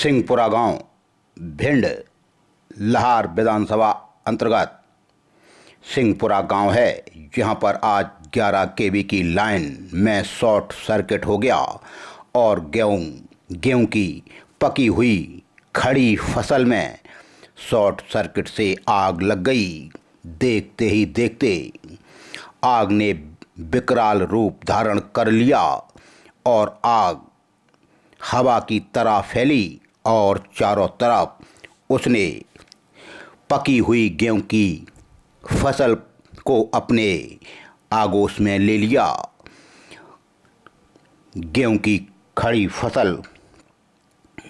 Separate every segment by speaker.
Speaker 1: सिंहपुरा गांव भिंड लहार विधानसभा अंतर्गत सिंहपुरा गांव है, जहां पर आज 11 केवी की लाइन में शॉर्ट सर्किट हो गया और गेहूं की पकी हुई खड़ी फसल में शॉर्ट सर्किट से आग लग गई। देखते ही देखते आग ने विकराल रूप धारण कर लिया और आग हवा की तरह फैली और चारों तरफ उसने पकी हुई गेहूं की फसल को अपने आगोश में ले लिया। गेहूं की खड़ी फसल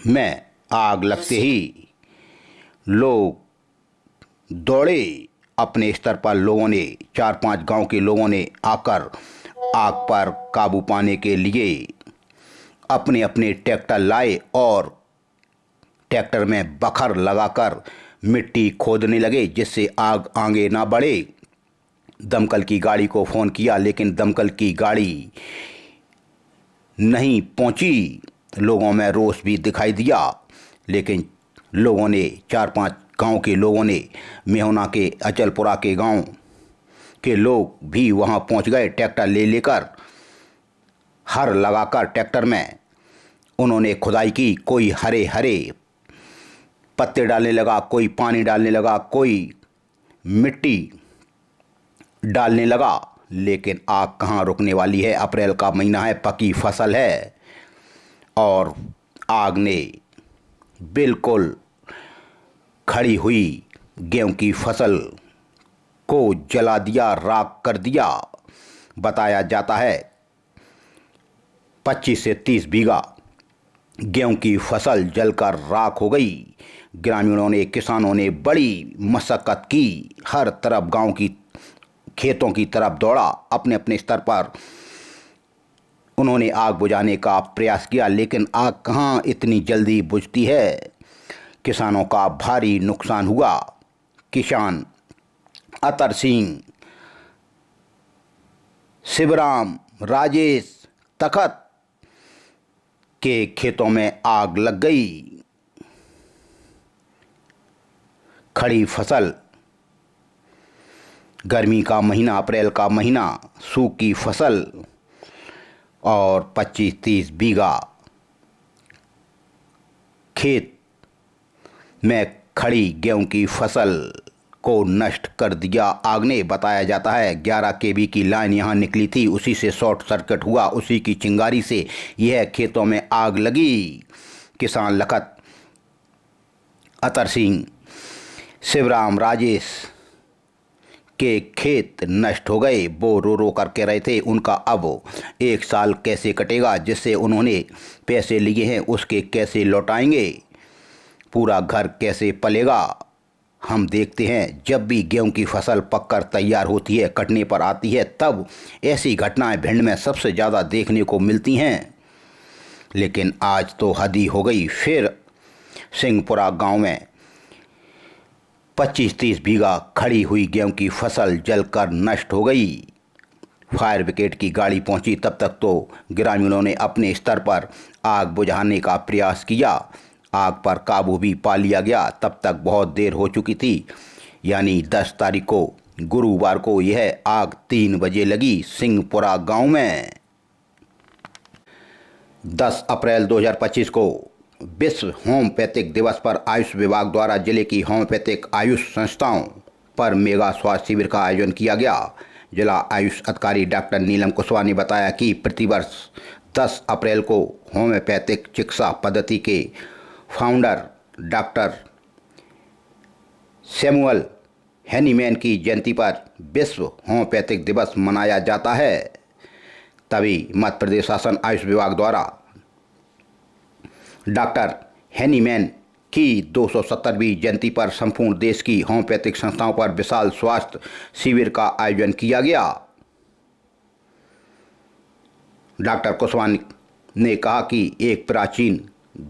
Speaker 1: में आग लगते ही लोग दौड़े। अपने स्तर पर लोगों ने 4-5 गांव के लोगों ने आकर आग पर काबू पाने के लिए अपने अपने ट्रैक्टर लाए और ट्रैक्टर में बखर लगाकर मिट्टी खोदने लगे, जिससे आग आगे ना बढ़े। दमकल की गाड़ी को फ़ोन किया, लेकिन दमकल की गाड़ी नहीं पहुंची। लोगों में रोष भी दिखाई दिया, लेकिन लोगों ने 4-5 गांव के लोगों ने, मेहुना के अचलपुरा के गांव के लोग भी वहां पहुंच गए। ट्रैक्टर लेकर हर लगाकर ट्रैक्टर में उन्होंने खुदाई की। कोई हरे हरे पत्ते डालने लगा, कोई पानी डालने लगा, कोई मिट्टी डालने लगा, लेकिन आग कहाँ रुकने वाली है। अप्रैल का महीना है, पकी फसल है और आग ने बिल्कुल खड़ी हुई गेहूं की फसल को जला दिया, राख कर दिया। बताया जाता है 25 से 30 बीघा गेहूं की फसल जलकर राख हो गई। ग्रामीणों ने, किसानों ने बड़ी मशक्कत की, हर तरफ गांव की खेतों की तरफ दौड़ा। अपने अपने स्तर पर उन्होंने आग बुझाने का प्रयास किया, लेकिन आग कहाँ इतनी जल्दी बुझती है। किसानों का भारी नुकसान हुआ। किसान अतर सिंह, शिवराम, राजेश तखत के खेतों में आग लग गई। खड़ी फसल, गर्मी का महीना, अप्रैल का महीना, सूखी फसल और 25-30 बीघा खेत में खड़ी गेहूं की फसल को नष्ट कर दिया आग ने। बताया जाता है 11 केवी की लाइन यहां निकली थी, उसी से शॉर्ट सर्किट हुआ, उसी की चिंगारी से यह खेतों में आग लगी। किसान लखत, अतर सिंह, शिवराम, राजेश के खेत नष्ट हो गए। वो रो रो करके रहे थे, उनका अब 1 साल कैसे कटेगा, जिससे उन्होंने पैसे लिए हैं उसके कैसे लौटाएंगे, पूरा घर कैसे पलेगा। हम देखते हैं जब भी गेहूं की फसल पककर तैयार होती है, कटने पर आती है, तब ऐसी घटनाएं भिंड में सबसे ज़्यादा देखने को मिलती हैं। लेकिन आज तो हद ही हो गई। फिर सिंहपुरा गांव में 25-30 बीघा खड़ी हुई गेहूं की फसल जलकर नष्ट हो गई। फायर ब्रिगेड की गाड़ी पहुंची, तब तक तो ग्रामीणों ने अपने स्तर पर आग बुझाने का प्रयास किया। आग पर काबू भी पा लिया गया। तब तक बहुत देर हो चुकी थी, यानी 10 तारीख को, गुरुवार को यह आग 3 बजे लगी सिंहपुरा गांव में। 10 अप्रैल 2025 को विश्व होम्योपैथिक दिवस पर आयुष विभाग द्वारा जिले की होम्योपैथिक आयुष संस्थाओं पर मेगा स्वास्थ्य शिविर का आयोजन किया गया। जिला आयुष अधिकारी डॉक्टर नीलम कुशवाहा ने बताया कि प्रतिवर्ष 10 अप्रैल को होम्योपैथिक चिकित्सा पद्धति के फाउंडर डॉक्टर सैमुअल हैनीमैन की जयंती पर विश्व होम्योपैथिक दिवस मनाया जाता है। तभी मध्य प्रदेश शासन आयुष विभाग द्वारा डॉक्टर हैनीमैन की 270वीं जयंती पर संपूर्ण देश की होम्योपैथिक संस्थाओं पर विशाल स्वास्थ्य शिविर का आयोजन किया गया। डॉक्टर कुशवाहा ने कहा कि एक प्राचीन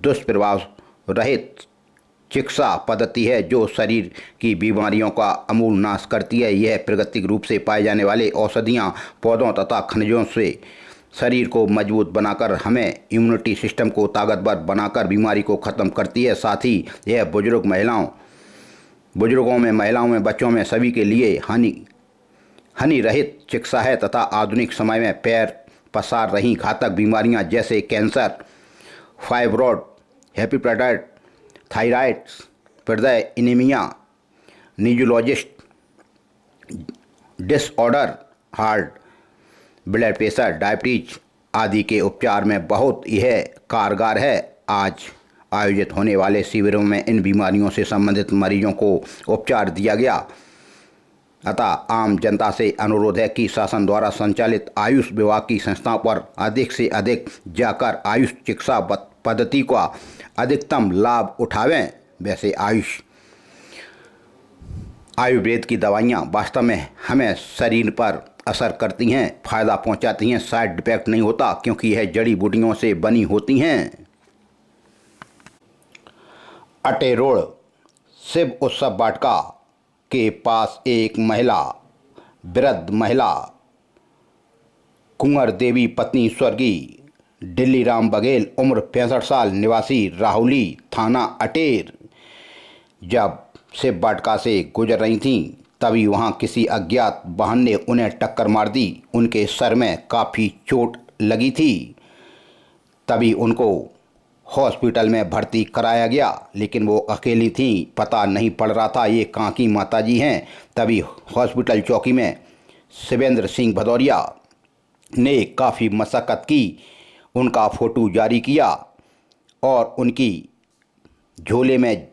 Speaker 1: दुष्प्रभाव रहित चिकित्सा पद्धति है जो शरीर की बीमारियों का अमूल नाश करती है। यह प्राकृतिक रूप से पाए जाने वाले औषधियाँ, पौधों तथा खनिजों से शरीर को मजबूत बनाकर हमें इम्यूनिटी सिस्टम को ताकतवर बनाकर बीमारी को ख़त्म करती है। साथ ही यह बुजुर्गों में, महिलाओं में, बच्चों में सभी के लिए हानि रहित चिकित्सा है तथा आधुनिक समय में पैर पसार रही घातक बीमारियां जैसे कैंसर, फाइब्रॉइड, हेपेटाइटिस, थायराइड, हृदय, anaemia, neurologist disorder, heart, blood pressure, diabetes आदि के उपचार में बहुत यह कारगर है। आज आयोजित होने वाले शिविरों में इन बीमारियों से संबंधित मरीजों को उपचार दिया गया। अतः आम जनता से अनुरोध है कि शासन द्वारा संचालित आयुष विभाग की संस्थाओं पर अधिक से अधिक जाकर आयुष चिकित्सा पद्धति का अधिकतम लाभ उठावें। वैसे आयुर्वेद की दवाइयाँ वास्तव में हमें शरीर पर असर करती हैं, फायदा पहुंचाती हैं, साइड इफेक्ट नहीं होता क्योंकि यह जड़ी बूटियों से बनी होती हैं। अटे रोड शिव उत्सव वाटिका के पास एक वृद्ध महिला कुंवर देवी पत्नी स्वर्गीय दिल्ली राम बघेल उम्र 65 साल निवासी राहुली थाना अटेर जब शिव वाटिका से गुजर रही थीं तभी वहां किसी अज्ञात वाहन ने उन्हें टक्कर मार दी। उनके सर में काफ़ी चोट लगी थी। तभी उनको हॉस्पिटल में भर्ती कराया गया, लेकिन वो अकेली थीं, पता नहीं पड़ रहा था ये कहाँ की माताजी हैं। तभी हॉस्पिटल चौकी में शिवेंद्र सिंह भदौरिया ने काफ़ी मशक्क़त की, उनका फ़ोटो जारी किया और उनकी झोले में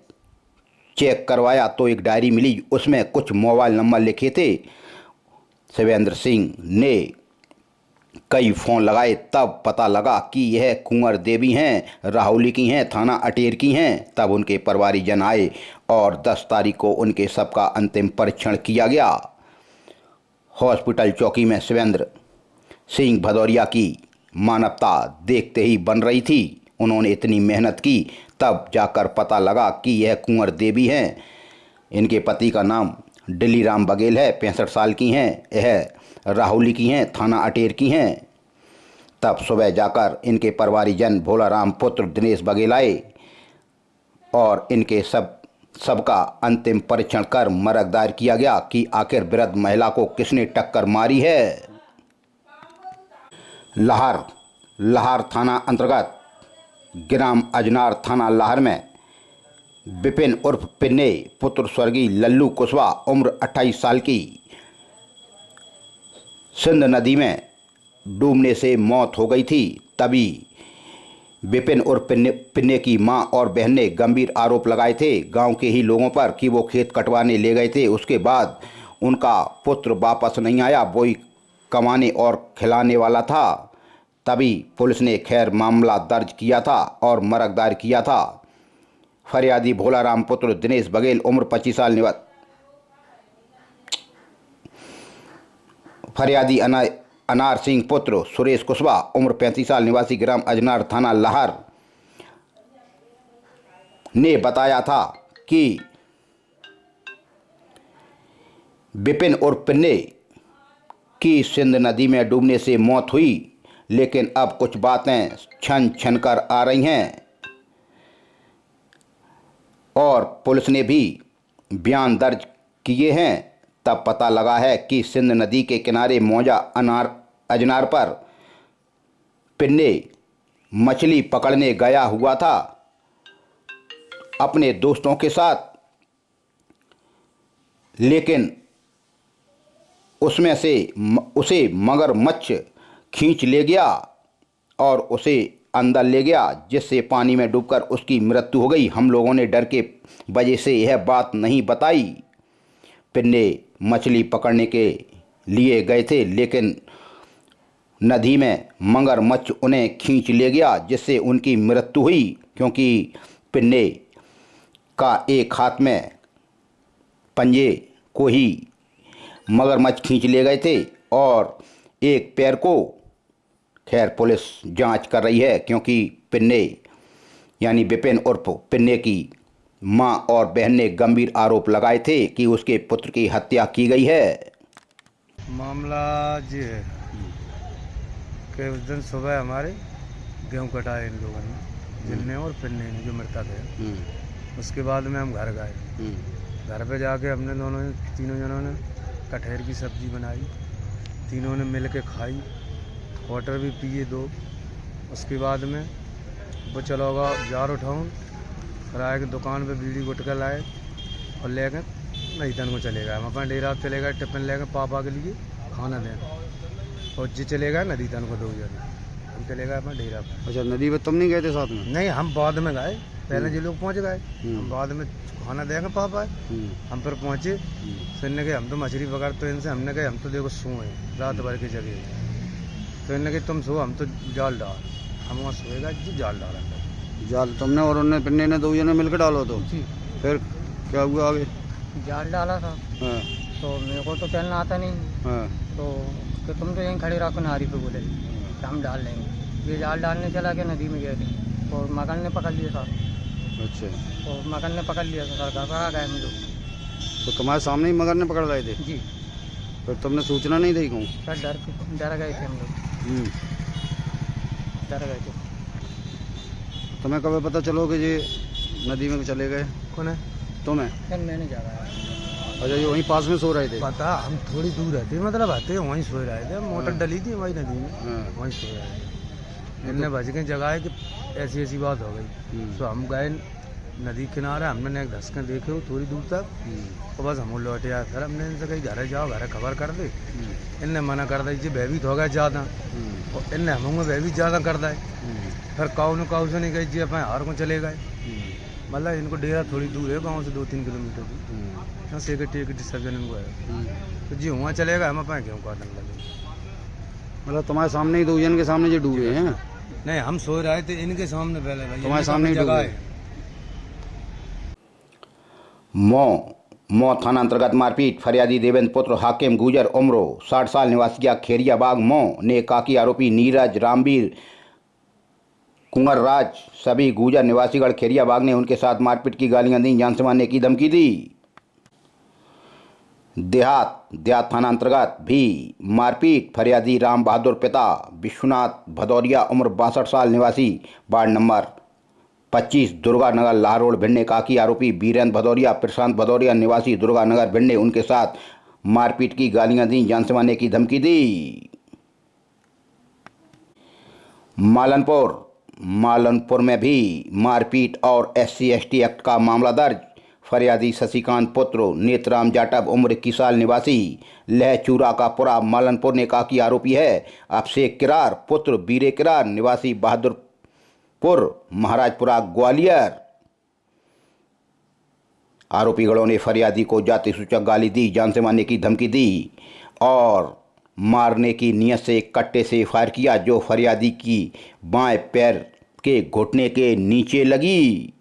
Speaker 1: चेक करवाया तो एक डायरी मिली, उसमें कुछ मोबाइल नंबर लिखे थे। शिवेंद्र सिंह ने कई फ़ोन लगाए, तब पता लगा कि यह कुंवर देवी हैं, राहुली की हैं, थाना अटेर की हैं। तब उनके परिवारीजन आए और 10 तारीख को उनके शव का अंतिम परीक्षण किया गया। हॉस्पिटल चौकी में शिवेंद्र सिंह भदौरिया की मानवता देखते ही बन रही थी। उन्होंने इतनी मेहनत की, तब जाकर पता लगा कि यह कुंवर देवी हैं। इनके पति का नाम दिल्ली राम बघेल है, 65 साल की हैं। यह राहुली की हैं, थाना अटेर की हैं। तब सुबह जाकर इनके परिवारीजन भोलाराम पुत्र दिनेश बघेल आए और इनके सबका अंतिम परीक्षण कर मरग दायर किया गया कि आखिर वृद्ध महिला को किसने टक्कर मारी है। लाहर थाना अंतर्गत ग्राम अजनार थाना लाहर में विपिन उर्फ पिन्ने पुत्र स्वर्गीय लल्लू कुशवाहा उम्र 28 साल की सिंध नदी में डूबने से मौत हो गई थी। तभी विपिन उर्फ पिन्ने की मां और बहन ने गंभीर आरोप लगाए थे गांव के ही लोगों पर कि वो खेत कटवाने ले गए थे। उसके बाद उनका पुत्र वापस नहीं आया, वो ही कमाने और खिलाने वाला था। तभी पुलिस ने खैर मामला दर्ज किया था और मरग दायर किया था। फरियादी भोलाराम पुत्र दिनेश बघेल उम्र 25 साल निवासी, फरियादी अनार सिंह पुत्र सुरेश कुशवाहा उम्र 35 साल निवासी ग्राम अजनार थाना लाहर ने बताया था कि विपिन उर्फ पिन्ने की सिंध नदी में डूबने से मौत हुई, लेकिन अब कुछ बातें छन कर आ रही हैं और पुलिस ने भी बयान दर्ज किए हैं। तब पता लगा है कि सिंध नदी के किनारे मौजा अजनार पर पिन्ने मछली पकड़ने गया हुआ था अपने दोस्तों के साथ, लेकिन उसमें से उसे मगरमच्छ खींच ले गया और उसे अंदर ले गया, जिससे पानी में डूबकर उसकी मृत्यु हो गई। हम लोगों ने डर के वजह से यह बात नहीं बताई। पिन्ने मछली पकड़ने के लिए गए थे, लेकिन नदी में मगरमच्छ उन्हें खींच ले गया, जिससे उनकी मृत्यु हुई। क्योंकि पिन्ने का एक हाथ में पंजे को ही मगरमच्छ खींच ले गए थे और एक पैर को। खैर पुलिस जांच कर रही है, क्योंकि पिन्ने यानी विपिन उर्फ पिन्ने की मां और बहन ने गंभीर आरोप लगाए थे कि उसके पुत्र की हत्या की गई है।
Speaker 2: मामला ये है कि उस दिन सुबह हमारे गेहूँ कटाए इन लोगों ने, जिनने और पिन्ने ने, जो मृतक है। उसके बाद में हम घर गए। घर पे जाके हमने तीनों जनों ने कटहल की सब्जी बनाई, तीनों ने मिल के खाई, वाटर भी पिए 2। उसके बाद में वो चलो गया जार उठाऊँ, फिर आए के दुकान पे बीड़ी गुटखा लाए और ले कर नहीं तन को चले गए। हम अपना डेरा चले गए, टिफिन ले गए पापा के लिए खाना दें, और जी चले गए नदी तन को 2 जने, हम चले गए अपना डेरा पर।
Speaker 3: अच्छा, नदी पे तुम नहीं गए थे साथ में?
Speaker 2: नहीं, हम बाद में गए, पहले जो लोग पहुँच गए, हम बाद में खाना देंगे पापा। हम फिर पहुँचे, सुनने के हम तो मछली पकड़, तो इनसे हमने कहा हम तो देखो सोए रात भर की जगह, तो इन्होंने कहा तुम सो, हम तो जाल डाल, हम वहाँ सोएगा जी, जाल डाला
Speaker 3: जाल तुमने और उन्होंने पिन्ने ने 2 जने मिलकर डालो तो?
Speaker 2: जी।
Speaker 3: फिर क्या हुआ आगे?
Speaker 4: जाल डाला था।
Speaker 3: हाँ।
Speaker 4: तो मेरे को तो चलना आता नहीं।
Speaker 3: हाँ।
Speaker 4: तो कि तुम तो यहीं खड़े रखो नारी पे, बोले कि हम डाल लेंगे। ये जाल डालने चला के नदी में गए थे और मगन ने पकड़ लिया था।
Speaker 3: अच्छा।
Speaker 4: तो मगन ने पकड़ लिया था, सर घर आ गए हम लोग।
Speaker 3: तो तुम्हारे सामने ही मगर ने पकड़ लाए थे?
Speaker 4: जी।
Speaker 3: फिर तुमने सूचना नहीं दी कहूँ?
Speaker 4: सर डर गए थे हम लोग, डर गए थे।
Speaker 3: तुम्हें कब पता चलो कि ये नदी में चले गए?
Speaker 2: कौन है?
Speaker 3: तुम्हें?
Speaker 4: फिर मैंने जा रहा है।
Speaker 3: अच्छा, ये वहीं पास में सो रहे थे?
Speaker 2: पता, हम थोड़ी दूर रहते, मतलब आते वहीं सो रहे थे, मोटर डली थी वही नदी में, वहीं सो रहे थे। इनने बच के जगह है कि ऐसी ऐसी बात हो गई। तो हम गए नदी किनारे, हमने एक धसके देखे हो थोड़ी दूर तक, और बस हम लौटे आए। फिर हमने इनसे कही घरे जाओ, घरे खबर कर दे। इनने मना कर दी जी, भयभीत हो गए ज़्यादा, और इनने हमें भयभीत ज़्यादा कर दे। फिर काऊ से नहीं गई जी, अपने हार को चले गए। मतलब इनको डेरा थोड़ी दूर है गाँव से, 2-3 किलोमीटर की, यहाँ से टिकट सब जन इनको है। तो जी वहाँ चले गए, हम अपने गेहूँ काटने लगे।
Speaker 3: मतलब तुम्हारे सामने ही 2 जन के सामने जो डूबे हैं?
Speaker 2: नहीं, हम सो रहे थे इनके सामने, पहले भाई
Speaker 3: तुम्हारे सामने ही
Speaker 2: जगह
Speaker 3: डूबे?
Speaker 2: है।
Speaker 1: मौ थाना अंतर्गत मारपीट, फरियादी देवेंद्र पुत्र हाकिम गुजर उम्र 60 साल निवासी खेरियाबाग मौ ने काकी आरोपी नीरज रामवीर कुंवर राज सभी गुजर निवासीगढ़ खेरियाबाग ने उनके साथ मारपीट की गालियां दी, जान से मारने की धमकी दी। देहात थाना अंतर्गत भी मारपीट, फरियादी राम बहादुर पिता विश्वनाथ भदौरिया उम्र 62 साल निवासी वार्ड नंबर 25 दुर्गा नगर लाहौर भिंड काकी आरोपी वीरेंद्र भदौरिया प्रशांत भदौरिया निवासी दुर्गा नगर भिंड उनके साथ मारपीट की गालियां दी, जान से मारने की धमकी दी। मालनपुर में भी मारपीट और SC/ST एक्ट का मामला दर्ज, फरियादी शशिकांत पुत्र नेतराम जाटव उम्र 21 साल निवासी लहचूरा का पुरा मालनपुर ने काकी आरोपी है। अभिषेक किरार पुत्र बीरे किरार निवासी बहादुरपुर महाराजपुरा ग्वालियर। आरोपीगणों ने फरियादी को जाति सूचक गाली दी, जान से मारने की धमकी दी और मारने की नियत से कट्टे से फायर किया, जो फरियादी की बाएं पैर के घुटने के नीचे लगी।